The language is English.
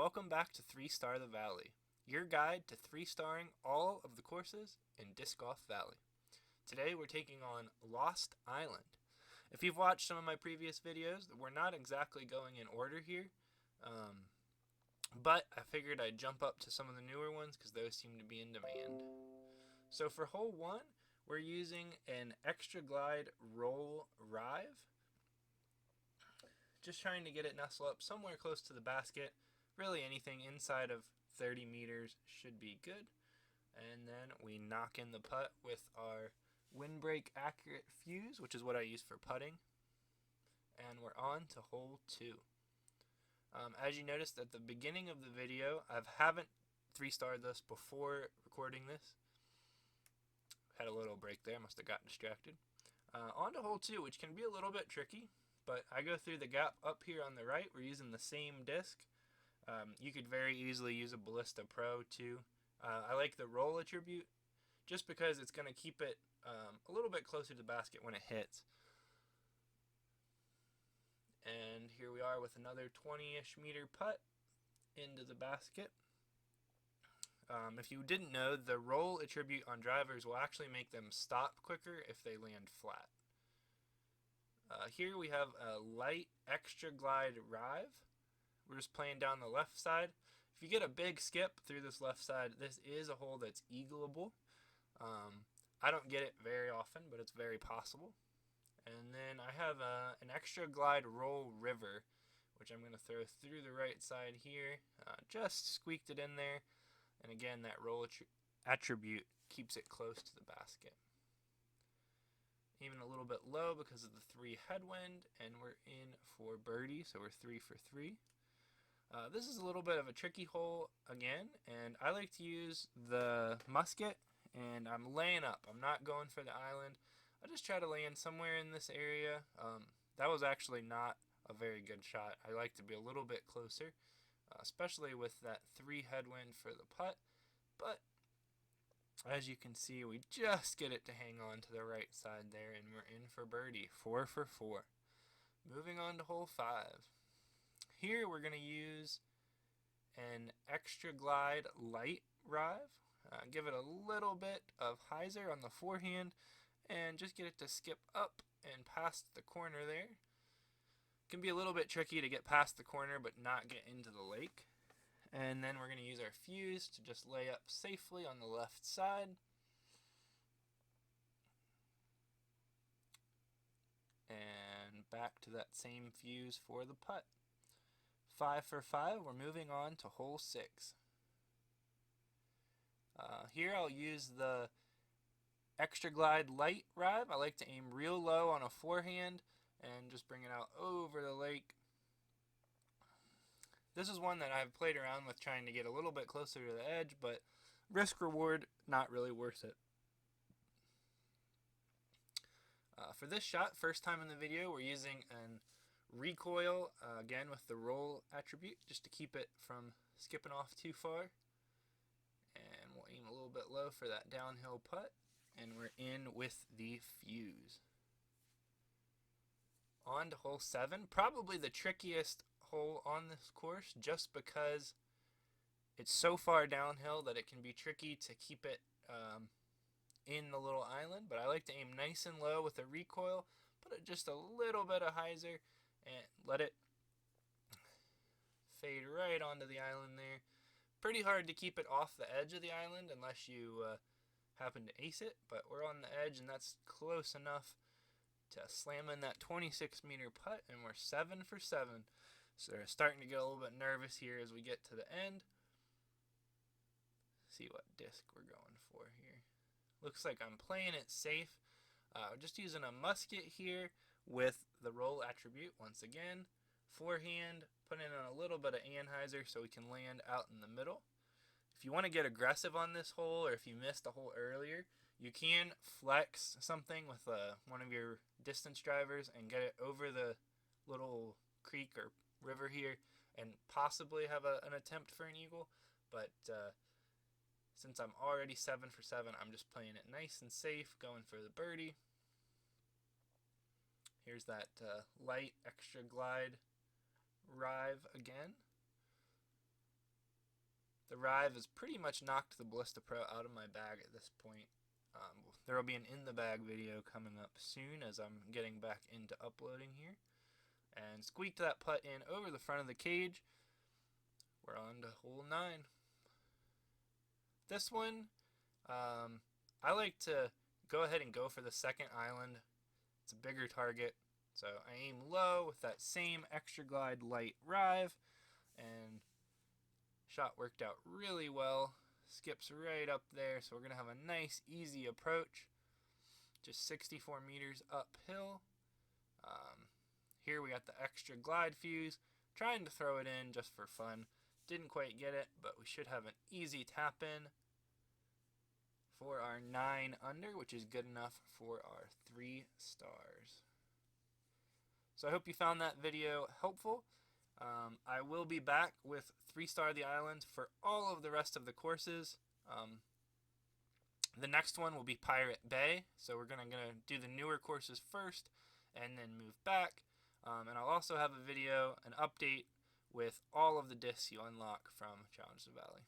welcome back to 3-Star the Valley, your guide to 3-starring all of the courses in Discgolf Valley. Today we're taking on Lost Island. If you've watched some of my previous videos, we're not exactly going in order here, but I figured I'd jump up to some of the newer ones because those seem to be in demand. So for hole 1, we're using an extra glide roll rive. Just trying to get it nestle up somewhere close to the basket. Really anything inside of 30 meters should be good. And then we knock in the putt with our windbreak accurate fuse, which is what I use for putting. And we're on to hole 2. As you noticed at the beginning of the video, I haven't 3-starred this before recording this. Had a little break there, must have gotten distracted. On to hole 2, which can be a little bit tricky. But I go through the gap up here on the right. We're using the same disc. You could very easily use a Ballista Pro too. I like the roll attribute just because it's going to keep it a little bit closer to the basket when it hits. And here we are with another 20-ish meter putt into the basket. If you didn't know, the roll attribute on drivers will actually make them stop quicker if they land flat. Here we have a light extra glide rive. We're just playing down the left side. If you get a big skip through this left side, this is a hole that's eagleable. I don't get it very often, but it's very possible. And then I have an extra glide roll river, which I'm going to throw through the right side here. Just squeaked it in there. And again, that roll attribute keeps it close to the basket. Even a little bit low because of the 3 headwind, and we're in for birdie, so we're 3 for 3. This is a little bit of a tricky hole again, and I like to use the musket, and I'm laying up. I'm not going for the island. I just try to land somewhere in this area. That was actually not a very good shot. I like to be a little bit closer, especially with that 3 headwind for the putt, but as you can see, we just get it to hang on to the right side there, and we're in for birdie, 4 for 4. Moving on to hole 5. Here we're going to use an extra glide light rive. Give it a little bit of hyzer on the forehand, and just get it to skip up and past the corner there. It can be a little bit tricky to get past the corner, but not get into the lake. And then we're going to use our fuse to just lay up safely on the left side. And back to that same fuse for the putt. 5 for 5, we're moving on to hole 6. Here I'll use the extra glide light rive. I like to aim real low on a forehand and just bring it out over the lake. This is one that I've played around with trying to get a little bit closer to the edge, but risk reward, not really worth it. For this shot, first time in the video, we're using an recoil, again with the roll attribute, just to keep it from skipping off too far. And we'll aim a little bit low for that downhill putt, and we're in with the fuse. On to hole 7, probably the trickiest hole on this course, just because it's so far downhill that it can be tricky to keep it in the little island. But I like to aim nice and low with a recoil, put it just a little bit of hyzer, and let it fade right onto the island there. Pretty hard to keep it off the edge of the island unless you happen to ace it, but we're on the edge, and that's close enough to slam in that 26 meter putt, and we're 7 for 7. So we're starting to get a little bit nervous here as we get to the end. See what disc we're going for here. Looks like I'm playing it safe. Just using a musket here with the roll attribute once again. Forehand, putting in a little bit of anhyzer so we can land out in the middle. If you want to get aggressive on this hole, or if you missed a hole earlier, you can flex something with one of your distance drivers and get it over the little creek or river here and possibly have an attempt for an eagle. But since I'm already 7 for 7, I'm just playing it nice and safe, going for the birdie. Here's that light extra glide rive again. The Rive has pretty much knocked the Ballista Pro out of my bag at this point. There will be an in the bag video coming up soon as I'm getting back into uploading here. And squeaked that putt in over the front of the cage. We're on to hole 9. This one, I like to go ahead and go for the second island. It's a bigger target, so I aim low with that same extra glide light Rive, and shot worked out really well. Skips right up there, so we're going to have a nice, easy approach. Just 64 meters uphill. Here we got the extra glide fuse. Trying to throw it in just for fun. Didn't quite get it, but we should have an easy tap in for our 9 under, which is good enough for our 3 stars. So I hope you found that video helpful. I will be back with 3-star the island for all of the rest of the courses. The next one will be Pirate Bay, so we're gonna do the newer courses first and then move back. And I'll also have a video, an update with all of the discs you unlock from Challenge the Valley.